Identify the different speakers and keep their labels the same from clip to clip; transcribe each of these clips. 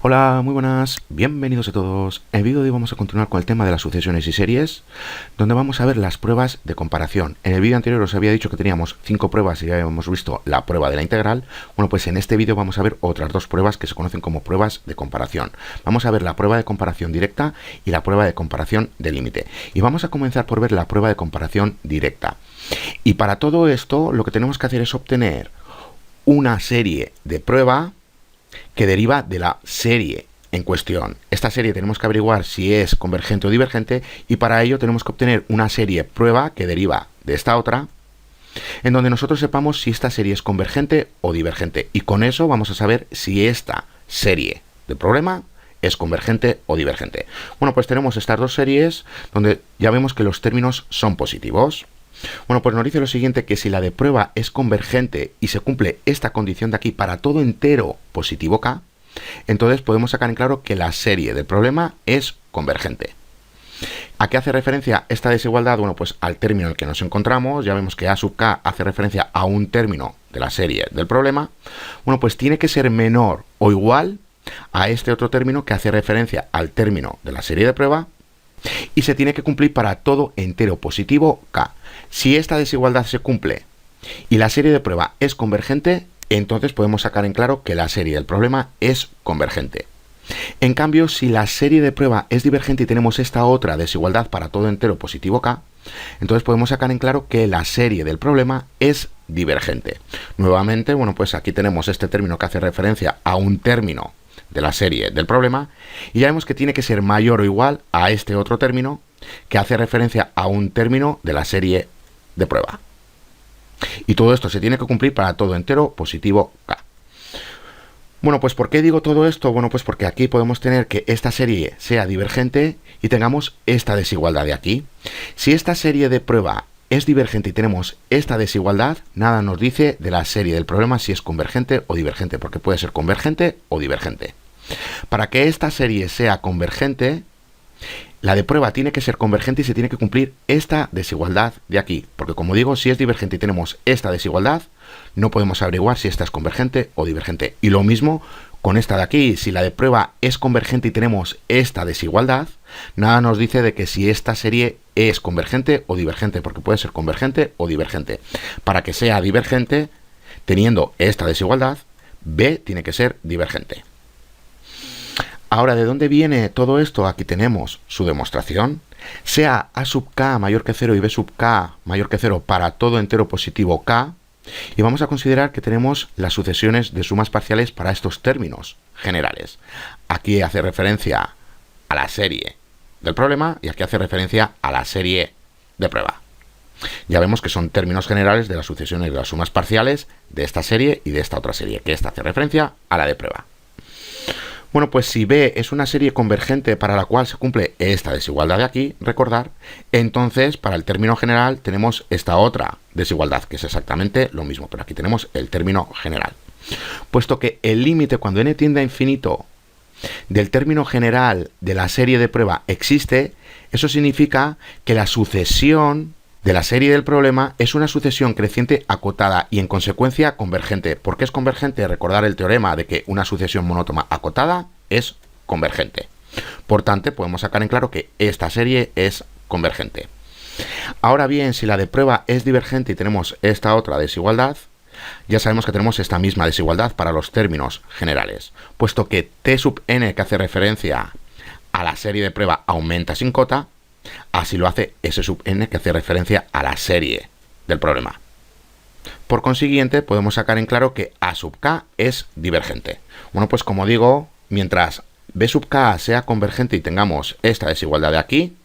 Speaker 1: Hola, muy buenas, bienvenidos a todos. En el vídeo de hoy vamos a continuar con el tema de las sucesiones y series, donde vamos a ver las pruebas de comparación. En el vídeo anterior os había dicho que teníamos 5 pruebas y ya hemos visto la prueba de la integral. Bueno, pues en este vídeo vamos a ver otras 2 pruebas que se conocen como pruebas de comparación. Vamos a ver la prueba de comparación directa y la prueba de comparación de límite. Y vamos a comenzar por ver la prueba de comparación directa. Y para todo esto lo que tenemos que hacer es obtener una serie de prueba que deriva de la serie en cuestión. Esta serie tenemos que averiguar si es convergente o divergente, y para ello tenemos que obtener una serie prueba que deriva de esta otra, en donde nosotros sepamos si esta serie es convergente o divergente, y con eso vamos a saber si esta serie de problema es convergente o divergente. Bueno, pues tenemos estas dos series donde ya vemos que los términos son positivos. Bueno, pues nos dice lo siguiente, que si la de prueba es convergente y se cumple esta condición de aquí para todo entero positivo k, entonces podemos sacar en claro que la serie del problema es convergente. ¿A qué hace referencia esta desigualdad? Bueno, pues al término en el que nos encontramos. Ya vemos que a sub k hace referencia a un término de la serie del problema. Bueno, pues tiene que ser menor o igual a este otro término que hace referencia al término de la serie de prueba, y se tiene que cumplir para todo entero positivo k. Si esta desigualdad se cumple y la serie de prueba es convergente, entonces podemos sacar en claro que la serie del problema es convergente. En cambio, si la serie de prueba es divergente y tenemos esta otra desigualdad para todo entero positivo k, entonces podemos sacar en claro que la serie del problema es divergente. Nuevamente, bueno, pues aquí tenemos este término que hace referencia a un término de la serie del problema, y ya vemos que tiene que ser mayor o igual a este otro término que hace referencia a un término de la serie de prueba. Y todo esto se tiene que cumplir para todo entero positivo k. Bueno, pues ¿por qué digo todo esto? Bueno, pues porque aquí podemos tener que esta serie sea divergente y tengamos esta desigualdad de aquí. Si esta serie de prueba es divergente y tenemos esta desigualdad, nada nos dice de la serie del problema si es convergente o divergente, porque puede ser convergente o divergente. Para que esta serie sea convergente, la de prueba tiene que ser convergente y se tiene que cumplir esta desigualdad de aquí, porque como digo, si es divergente y tenemos esta desigualdad, no podemos averiguar si esta es convergente o divergente. Y lo mismo con esta de aquí. Si la de prueba es convergente y tenemos esta desigualdad, nada nos dice de que si esta serie es convergente o divergente, porque puede ser convergente o divergente. Para que sea divergente, teniendo esta desigualdad, B tiene que ser divergente. Ahora, ¿de dónde viene todo esto? Aquí tenemos su demostración. Sea a sub k mayor que 0 y b sub k mayor que 0 para todo entero positivo k, y vamos a considerar que tenemos las sucesiones de sumas parciales para estos términos generales. Aquí hace referencia a la serie del problema y aquí hace referencia a la serie de prueba. Ya vemos que son términos generales de las sucesiones de las sumas parciales de esta serie y de esta otra serie, que esta hace referencia a la de prueba. Bueno, pues si B es una serie convergente para la cual se cumple esta desigualdad de aquí, recordar, entonces para el término general tenemos esta otra desigualdad, que es exactamente lo mismo, pero aquí tenemos el término general. Puesto que el límite cuando n tiende a infinito del término general de la serie de prueba existe, eso significa que la sucesión de la serie del problema es una sucesión creciente acotada y en consecuencia convergente. ¿Por qué es convergente? Recordar el teorema de que una sucesión monótona acotada es convergente. Por tanto, podemos sacar en claro que esta serie es convergente. Ahora bien, si la de prueba es divergente y tenemos esta otra desigualdad, ya sabemos que tenemos esta misma desigualdad para los términos generales, puesto que t sub n, que hace referencia a la serie de prueba, aumenta sin cota, así lo hace S sub n, que hace referencia a la serie del problema. Por consiguiente, podemos sacar en claro que A sub k es divergente. Bueno, pues como digo, mientras B sub k sea convergente y tengamos esta desigualdad de aquí,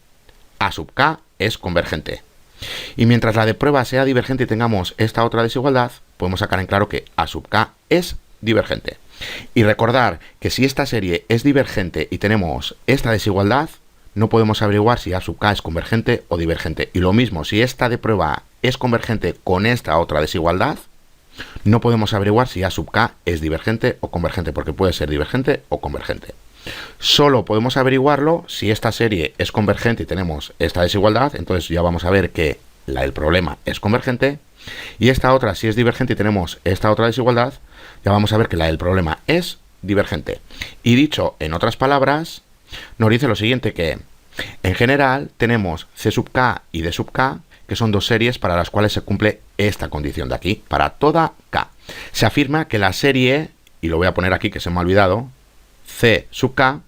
Speaker 1: A sub k es convergente. Y mientras la de prueba sea divergente y tengamos esta otra desigualdad, podemos sacar en claro que A sub k es divergente. Y recordar que si esta serie es divergente y tenemos esta desigualdad, no podemos averiguar si A sub k es convergente o divergente. Y lo mismo, si esta de prueba es convergente con esta otra desigualdad, no podemos averiguar si A sub k es divergente o convergente, porque puede ser divergente o convergente. Solo podemos averiguarlo si esta serie es convergente y tenemos esta desigualdad, entonces ya vamos a ver que la del problema es convergente, y esta otra, si es divergente y tenemos esta otra desigualdad, ya vamos a ver que la del problema es divergente. Y dicho en otras palabras, nos dice lo siguiente, que en general tenemos C sub k y D sub k, que son dos series para las cuales se cumple esta condición de aquí, para toda k. Se afirma que la serie, y lo voy a poner aquí que se me ha olvidado, C sub k,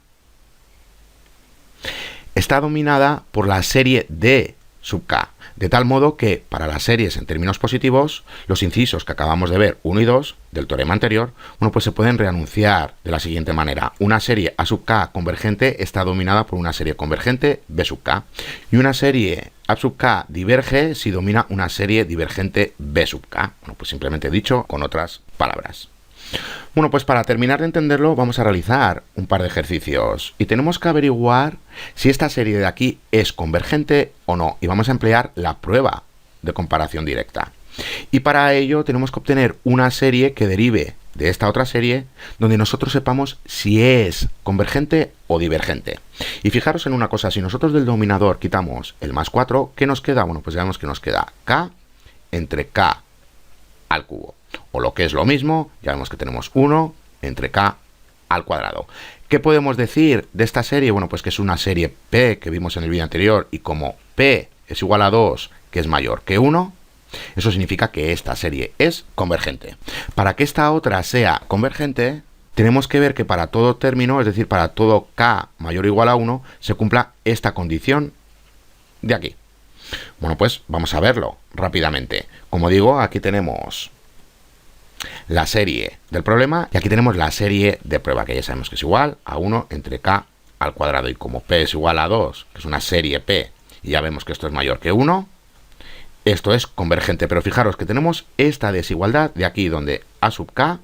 Speaker 1: está dominada por la serie D sub k, de tal modo que para las series en términos positivos, los incisos que acabamos de ver, 1 y 2, del teorema anterior, bueno, pues se pueden reanunciar de la siguiente manera. Una serie A sub k convergente está dominada por una serie convergente B sub k, y una serie A sub k diverge si domina una serie divergente B sub k. Bueno, pues simplemente dicho con otras palabras. Bueno, pues para terminar de entenderlo vamos a realizar un par de ejercicios y tenemos que averiguar si esta serie de aquí es convergente o no, y vamos a emplear la prueba de comparación directa. Y para ello tenemos que obtener una serie que derive de esta otra serie donde nosotros sepamos si es convergente o divergente. Y fijaros en una cosa, si nosotros del denominador quitamos el más 4, ¿qué nos queda? Bueno, pues ya vemos que nos queda k entre k al cubo. O lo que es lo mismo, ya vemos que tenemos 1 entre k al cuadrado. ¿Qué podemos decir de esta serie? Bueno, pues que es una serie P que vimos en el vídeo anterior, y como P es igual a 2, que es mayor que 1, eso significa que esta serie es convergente. Para que esta otra sea convergente, tenemos que ver que para todo término, es decir, para todo k mayor o igual a 1, se cumpla esta condición de aquí. Bueno, pues vamos a verlo rápidamente. Como digo, aquí tenemos la serie del problema y aquí tenemos la serie de prueba, que ya sabemos que es igual a 1 entre k al cuadrado, y como p es igual a 2, que es una serie p, y ya vemos que esto es mayor que 1, esto es convergente. Pero fijaros que tenemos esta desigualdad de aquí, donde a sub k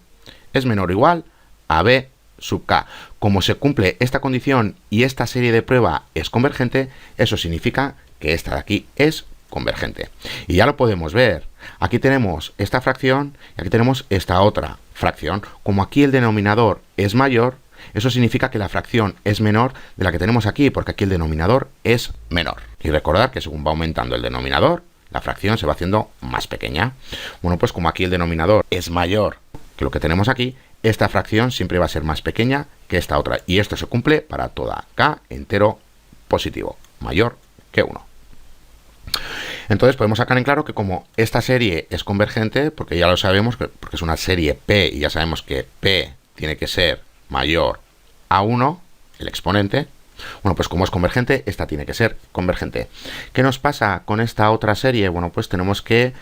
Speaker 1: es menor o igual a b sub k. Como se cumple esta condición y esta serie de prueba es convergente, eso significa que esta de aquí es convergente. Y ya lo podemos ver. Aquí tenemos esta fracción y aquí tenemos esta otra fracción. Como aquí el denominador es mayor, eso significa que la fracción es menor de la que tenemos aquí, porque aquí el denominador es menor. Y recordar que según va aumentando el denominador, la fracción se va haciendo más pequeña. Bueno, pues como aquí el denominador es mayor que lo que tenemos aquí, esta fracción siempre va a ser más pequeña que esta otra. Y esto se cumple para toda k entero positivo, mayor que 1. Entonces podemos sacar en claro que como esta serie es convergente, porque ya lo sabemos, porque es una serie P y ya sabemos que P tiene que ser mayor a 1, el exponente, bueno, pues como es convergente, esta tiene que ser convergente. ¿Qué nos pasa con esta otra serie? Bueno, pues tenemos que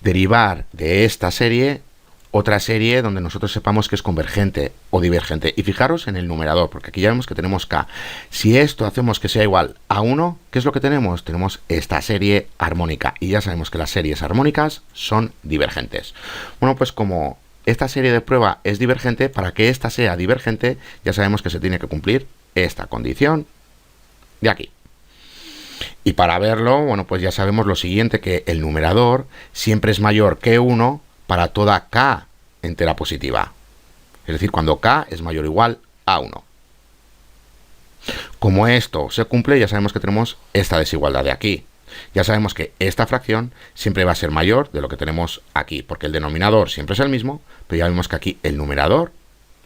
Speaker 1: derivar de esta serie otra serie donde nosotros sepamos que es convergente o divergente. Y fijaros en el numerador, porque aquí ya vemos que tenemos k. Si esto hacemos que sea igual a 1, ¿qué es lo que tenemos? Tenemos esta serie armónica. Y ya sabemos que las series armónicas son divergentes. Bueno, pues como esta serie de prueba es divergente, para que esta sea divergente, ya sabemos que se tiene que cumplir esta condición de aquí. Y para verlo, bueno, pues ya sabemos lo siguiente, que el numerador siempre es mayor que 1 para toda k entera positiva. Es decir, cuando k es mayor o igual a 1. Como esto se cumple, ya sabemos que tenemos esta desigualdad de aquí. Ya sabemos que esta fracción siempre va a ser mayor de lo que tenemos aquí, porque el denominador siempre es el mismo, pero ya vemos que aquí el numerador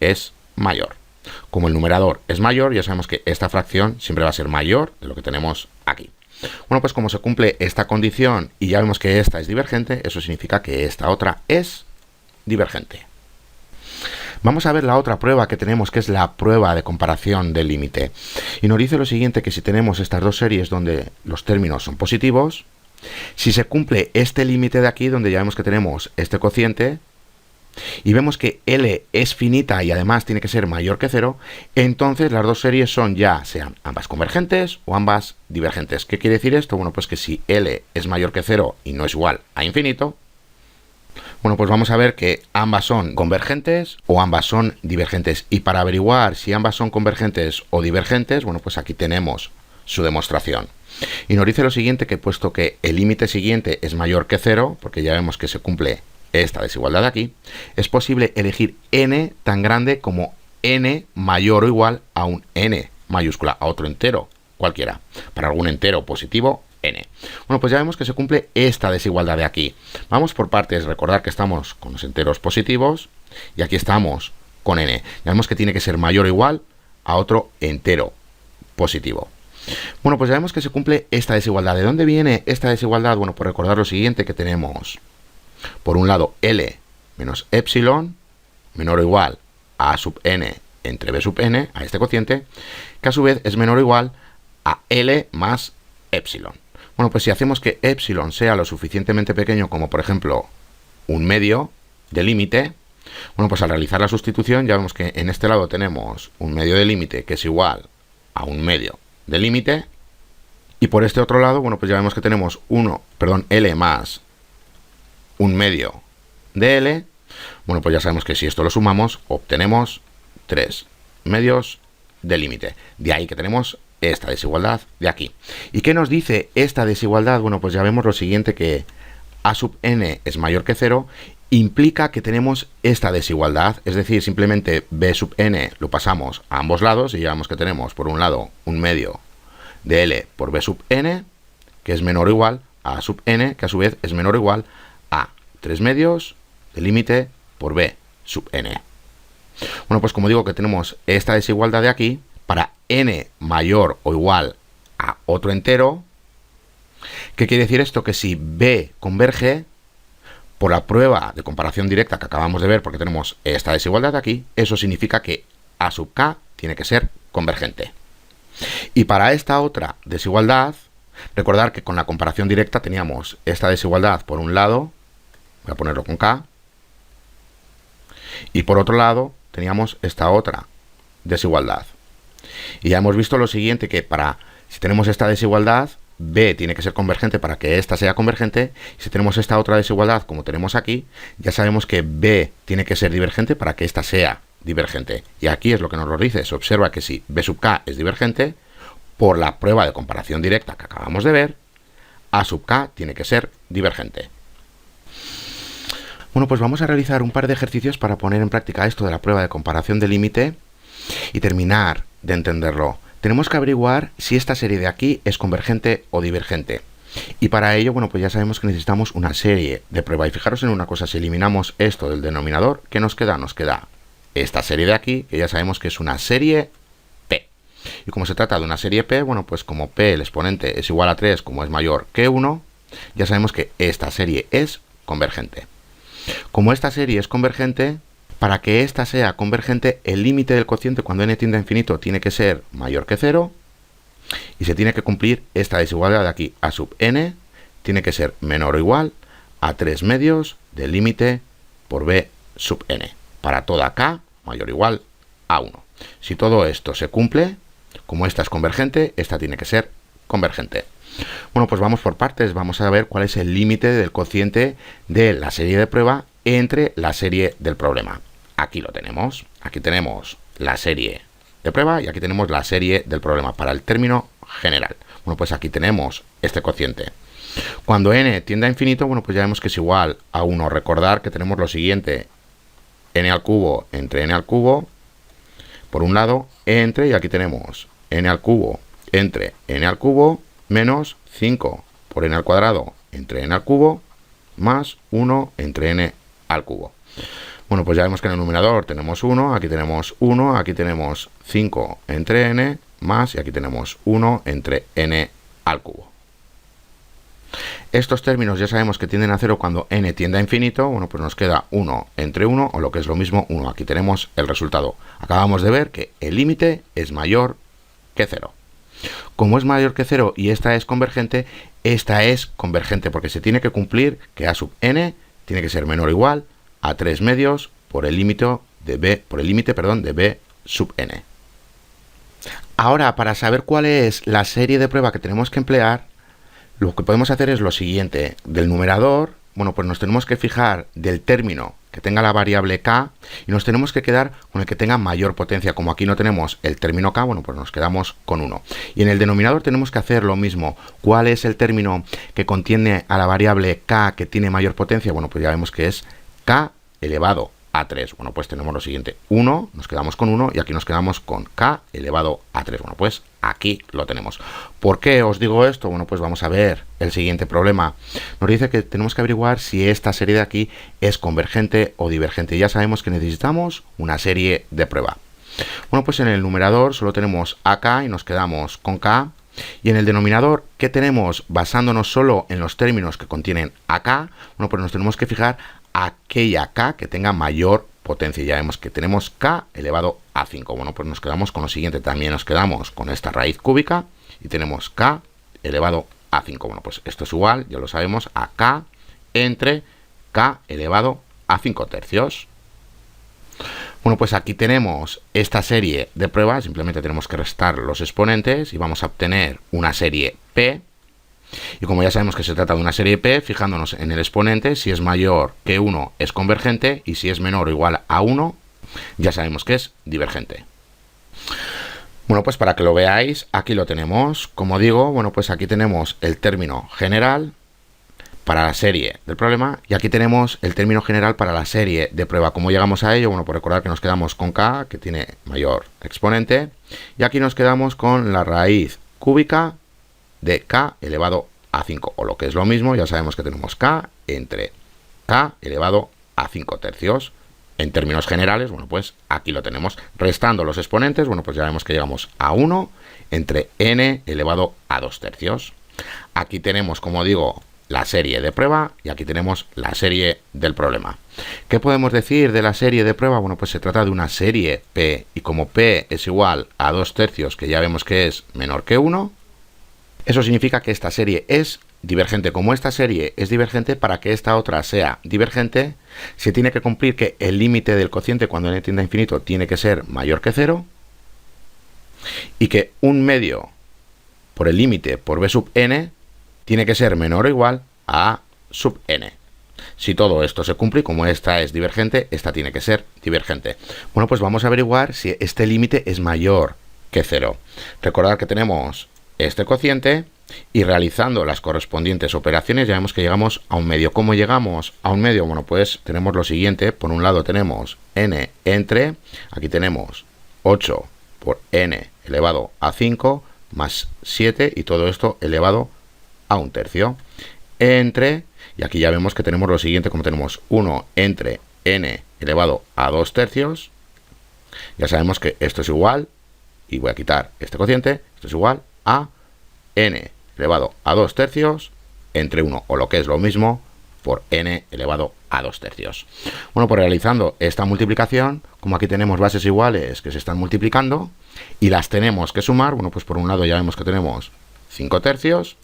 Speaker 1: es mayor. Como el numerador es mayor, ya sabemos que esta fracción siempre va a ser mayor de lo que tenemos aquí. Bueno, pues como se cumple esta condición y ya vemos que esta es divergente, eso significa que esta otra es divergente. Vamos a ver la otra prueba que tenemos, que es la prueba de comparación del límite. Y nos dice lo siguiente, que si tenemos estas dos series donde los términos son positivos, si se cumple este límite de aquí, donde ya vemos que tenemos este cociente, y vemos que L es finita y además tiene que ser mayor que 0, entonces las dos series son ya sean ambas convergentes o ambas divergentes. ¿Qué quiere decir esto? Bueno, pues que si L es mayor que 0 y no es igual a infinito, bueno, pues vamos a ver que ambas son convergentes o ambas son divergentes. Y para averiguar si ambas son convergentes o divergentes, bueno, pues aquí tenemos su demostración. Y nos dice lo siguiente, que puesto que el límite siguiente es mayor que 0, porque ya vemos que se cumple esta desigualdad de aquí, es posible elegir n tan grande como n mayor o igual a un n mayúscula, a otro entero cualquiera, para algún entero positivo n. Bueno, pues ya vemos que se cumple esta desigualdad de aquí. Vamos por partes. Recordar que estamos con los enteros positivos y aquí estamos con n. Ya vemos que tiene que ser mayor o igual a otro entero positivo. Bueno, pues ya vemos que se cumple esta desigualdad. ¿De dónde viene esta desigualdad? Bueno, por recordar lo siguiente, que tenemos por un lado L menos epsilon menor o igual a sub n entre b sub n, a este cociente, que a su vez es menor o igual a L más epsilon. Bueno, pues si hacemos que epsilon sea lo suficientemente pequeño como, por ejemplo, un medio de límite, bueno, pues al realizar la sustitución ya vemos que en este lado tenemos un medio de límite que es igual a un medio de límite, y por este otro lado, bueno, pues ya vemos que tenemos L más un medio de L. Bueno, pues ya sabemos que si esto lo sumamos, obtenemos 3 medios de límite. De ahí que tenemos esta desigualdad de aquí. ¿Y qué nos dice esta desigualdad? Bueno, pues ya vemos lo siguiente, que a sub n es mayor que 0, implica que tenemos esta desigualdad, es decir, simplemente b sub n lo pasamos a ambos lados y ya vemos que tenemos por un lado un medio de L por b sub n, que es menor o igual a sub n, que a su vez es menor o igual a 3 medios de límite por b sub n. Bueno, pues como digo que tenemos esta desigualdad de aquí, para n mayor o igual a otro entero. ¿Qué quiere decir esto? Que si b converge, por la prueba de comparación directa que acabamos de ver, porque tenemos esta desigualdad de aquí, eso significa que a sub k tiene que ser convergente. Y para esta otra desigualdad, recordar que con la comparación directa teníamos esta desigualdad por un lado, voy a ponerlo con k, y por otro lado teníamos esta otra desigualdad. Y ya hemos visto lo siguiente, que si tenemos esta desigualdad, b tiene que ser convergente para que esta sea convergente, y si tenemos esta otra desigualdad como tenemos aquí, ya sabemos que b tiene que ser divergente para que esta sea divergente. Y aquí es lo que nos lo dice, se observa que si b sub k es divergente, por la prueba de comparación directa que acabamos de ver, a sub k tiene que ser divergente. Bueno, pues vamos a realizar un par de ejercicios para poner en práctica esto de la prueba de comparación de límite y terminar de entenderlo. Tenemos que averiguar si esta serie de aquí es convergente o divergente. Y para ello, bueno, pues ya sabemos que necesitamos una serie de prueba. Y fijaros en una cosa, si eliminamos esto del denominador, ¿qué nos queda? Nos queda esta serie de aquí, que ya sabemos que es una serie P. Y como se trata de una serie P, bueno, pues como P, el exponente, es igual a 3, como es mayor que 1, ya sabemos que esta serie es convergente. Como esta serie es convergente, para que esta sea convergente, el límite del cociente cuando n tiende a infinito tiene que ser mayor que 0, y se tiene que cumplir esta desigualdad de aquí, a sub n tiene que ser menor o igual a 3 medios del límite por b sub n, para toda k mayor o igual a 1. Si todo esto se cumple, como esta es convergente, esta tiene que ser convergente. Bueno, pues vamos por partes, vamos a ver cuál es el límite del cociente de la serie de prueba entre la serie del problema. Aquí lo tenemos, aquí tenemos la serie de prueba y aquí tenemos la serie del problema para el término general. Bueno, pues aquí tenemos este cociente. Cuando n tiende a infinito, bueno, pues ya vemos que es igual a 1. Recordar que tenemos lo siguiente, n al cubo entre n al cubo, por un lado, entre, y aquí tenemos n al cubo entre n al cubo, menos 5 por n al cuadrado entre n al cubo, más 1 entre n al cubo. Bueno, pues ya vemos que en el numerador tenemos 1, aquí tenemos 1, aquí tenemos 5 entre n, más, y aquí tenemos 1 entre n al cubo. Estos términos ya sabemos que tienden a 0 cuando n tiende a infinito. Bueno, pues nos queda 1 entre 1, o lo que es lo mismo 1. Aquí tenemos el resultado. Acabamos de ver que el límite es mayor que 0. Como es mayor que 0 y esta es convergente porque se tiene que cumplir que a sub n tiene que ser menor o igual a 3 medios por el límite de b sub n. Ahora, para saber cuál es la serie de prueba que tenemos que emplear, lo que podemos hacer es lo siguiente. Del numerador, bueno, pues nos tenemos que fijar del término que tenga la variable k y nos tenemos que quedar con el que tenga mayor potencia. Como aquí no tenemos el término k, bueno, pues nos quedamos con 1. Y en el denominador tenemos que hacer lo mismo. ¿Cuál es el término que contiene a la variable k que tiene mayor potencia? Bueno, pues ya vemos que es k elevado a3. Bueno, pues tenemos lo siguiente, 1, nos quedamos con 1 y aquí nos quedamos con k elevado a 3. Bueno, pues aquí lo tenemos. ¿Por qué os digo esto? Bueno, pues vamos a ver el siguiente problema. Nos dice que tenemos que averiguar si esta serie de aquí es convergente o divergente. Ya sabemos que necesitamos una serie de prueba. Bueno, pues en el numerador solo tenemos AK y nos quedamos con K. Y en el denominador, ¿qué tenemos? Basándonos solo en los términos que contienen AK, bueno, pues nos tenemos que fijar aquella K que tenga mayor potencia. Ya vemos que tenemos K elevado a 5. Bueno, pues nos quedamos con lo siguiente. También nos quedamos con esta raíz cúbica y tenemos K elevado a 5. Bueno, pues esto es igual, ya lo sabemos, a K entre K elevado a 5 tercios. Bueno, pues aquí tenemos esta serie de pruebas. Simplemente tenemos que restar los exponentes y vamos a obtener una serie P. Y como ya sabemos que se trata de una serie P, fijándonos en el exponente, si es mayor que 1 es convergente y si es menor o igual a 1, ya sabemos que es divergente. Bueno, pues para que lo veáis, aquí lo tenemos. Como digo, bueno, pues aquí tenemos el término general para la serie del problema y aquí tenemos el término general para la serie de prueba. ¿Cómo llegamos a ello? Bueno, por recordar que nos quedamos con K, que tiene mayor exponente, y aquí nos quedamos con la raíz cúbica de K elevado a 5, o lo que es lo mismo, ya sabemos que tenemos K entre K elevado a 5 tercios. En términos generales, bueno, pues aquí lo tenemos. Restando los exponentes, bueno, pues ya vemos que llegamos a 1 entre N elevado a 2 tercios. Aquí tenemos, como digo, la serie de prueba y aquí tenemos la serie del problema. ¿Qué podemos decir de la serie de prueba? Bueno, pues se trata de una serie P y como P es igual a 2 tercios, que ya vemos que es menor que 1, eso significa que esta serie es divergente. Como esta serie es divergente, para que esta otra sea divergente, se tiene que cumplir que el límite del cociente cuando n tiende a infinito tiene que ser mayor que 0 y que 1/2 por el límite por b sub n tiene que ser menor o igual a a sub n. Si todo esto se cumple, como esta es divergente, esta tiene que ser divergente. Bueno, pues vamos a averiguar si este límite es mayor que 0. Recordad que tenemos este cociente y realizando las correspondientes operaciones ya vemos que llegamos a 1/2. ¿Cómo llegamos a 1/2? Bueno, pues tenemos lo siguiente. Por un lado tenemos n entre, aquí tenemos 8 por n elevado a 5 más 7 y todo esto elevado a 1 tercio. Entre, y aquí ya vemos que tenemos lo siguiente, como tenemos 1 entre n elevado a 2 tercios, ya sabemos que esto es igual, y voy a quitar este cociente, esto es igual a n elevado a 2 tercios entre 1, o lo que es lo mismo, por n elevado a 2 tercios. Bueno, pues realizando esta multiplicación, como aquí tenemos bases iguales que se están multiplicando, y las tenemos que sumar, bueno, pues por un lado ya vemos que tenemos 5 tercios,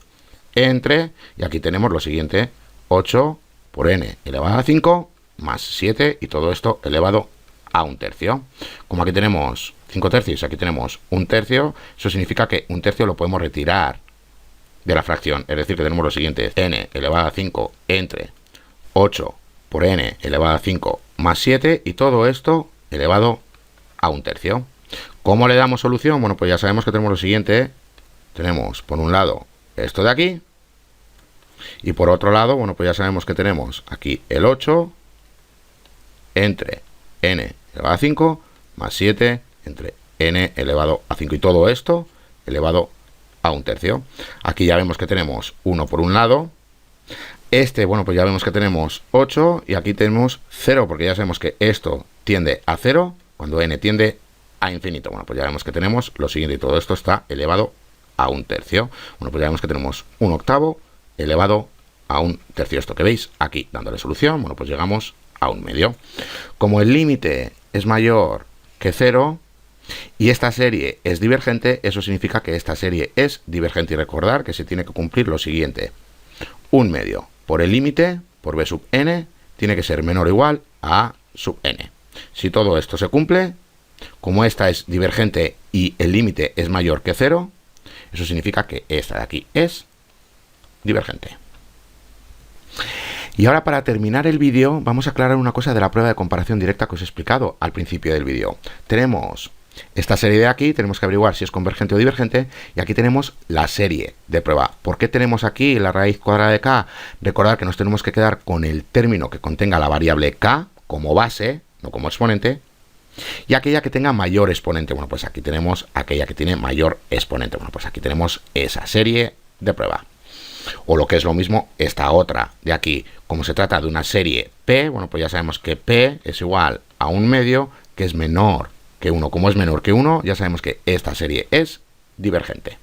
Speaker 1: entre, y aquí tenemos lo siguiente, 8 por n elevado a 5 más 7 y todo esto elevado a 1 tercio. Como aquí tenemos 5 tercios y aquí tenemos 1 tercio, eso significa que 1 tercio lo podemos retirar de la fracción, es decir, que tenemos lo siguiente, n elevado a 5 entre 8 por n elevado a 5 más 7 y todo esto elevado a 1 tercio. ¿Cómo le damos solución? Bueno, pues ya sabemos que tenemos lo siguiente, tenemos por un lado esto de aquí y por otro lado, bueno, pues ya sabemos que tenemos aquí el 8 entre n elevado a 5 más 7 entre n elevado a 5 y todo esto elevado a 1 tercio. Aquí ya vemos que tenemos 1 por un lado. Bueno, pues ya vemos que tenemos 8 y aquí tenemos 0 porque ya sabemos que esto tiende a 0 cuando n tiende a infinito. Bueno, pues ya vemos que tenemos lo siguiente y todo esto está elevado a 1 tercio. Bueno, pues ya vemos que tenemos 1/8 elevado a 1 tercio. Esto que veis aquí dándole solución, bueno, pues llegamos a 1/2. Como el límite es mayor que 0 y esta serie es divergente, eso significa que esta serie es divergente. Y recordar que se tiene que cumplir lo siguiente, 1/2 por el límite por b sub n tiene que ser menor o igual a a sub n. Si todo esto se cumple, como esta es divergente y el límite es mayor que 0, eso significa que esta de aquí es divergente. Y ahora, para terminar el vídeo, vamos a aclarar una cosa de la prueba de comparación directa que os he explicado al principio del vídeo. Tenemos esta serie de aquí, tenemos que averiguar si es convergente o divergente, y aquí tenemos la serie de prueba. ¿Por qué tenemos aquí la raíz cuadrada de k? Recordad que nos tenemos que quedar con el término que contenga la variable k como base, no como exponente, y aquella que tenga mayor exponente. Bueno, pues aquí tenemos aquella que tiene mayor exponente. Bueno, pues aquí tenemos esa serie de prueba. O lo que es lo mismo, esta otra de aquí. Como se trata de una serie P, bueno, pues ya sabemos que P es igual a un medio que es menor que 1. Como es menor que 1, ya sabemos que esta serie es divergente.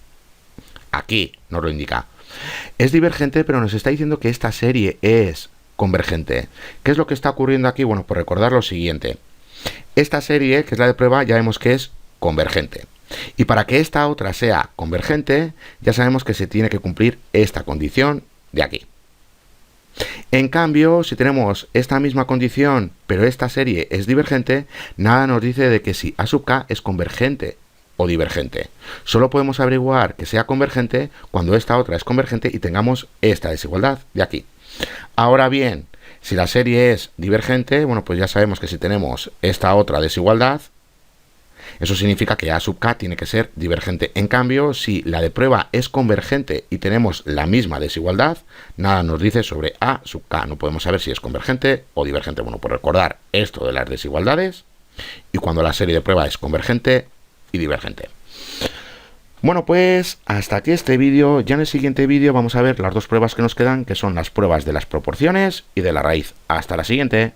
Speaker 1: Aquí nos lo indica. Es divergente, pero nos está diciendo que esta serie es convergente. ¿Qué es lo que está ocurriendo aquí? Bueno, pues recordar lo siguiente. Esta serie, que es la de prueba, ya vemos que es convergente. Y para que esta otra sea convergente, ya sabemos que se tiene que cumplir esta condición de aquí. En cambio, si tenemos esta misma condición, pero esta serie es divergente, nada nos dice de que si A sub k es convergente o divergente. Solo podemos averiguar que sea convergente cuando esta otra es convergente y tengamos esta desigualdad de aquí. Ahora bien, si la serie es divergente, bueno, pues ya sabemos que si tenemos esta otra desigualdad, eso significa que A sub k tiene que ser divergente. En cambio, si la de prueba es convergente y tenemos la misma desigualdad, nada nos dice sobre A sub k. No podemos saber si es convergente o divergente. Bueno, por recordar esto de las desigualdades y cuando la serie de prueba es convergente y divergente. Bueno, pues hasta aquí este vídeo. Ya en el siguiente vídeo vamos a ver las dos pruebas que nos quedan, que son las pruebas de las proporciones y de la raíz. Hasta la siguiente.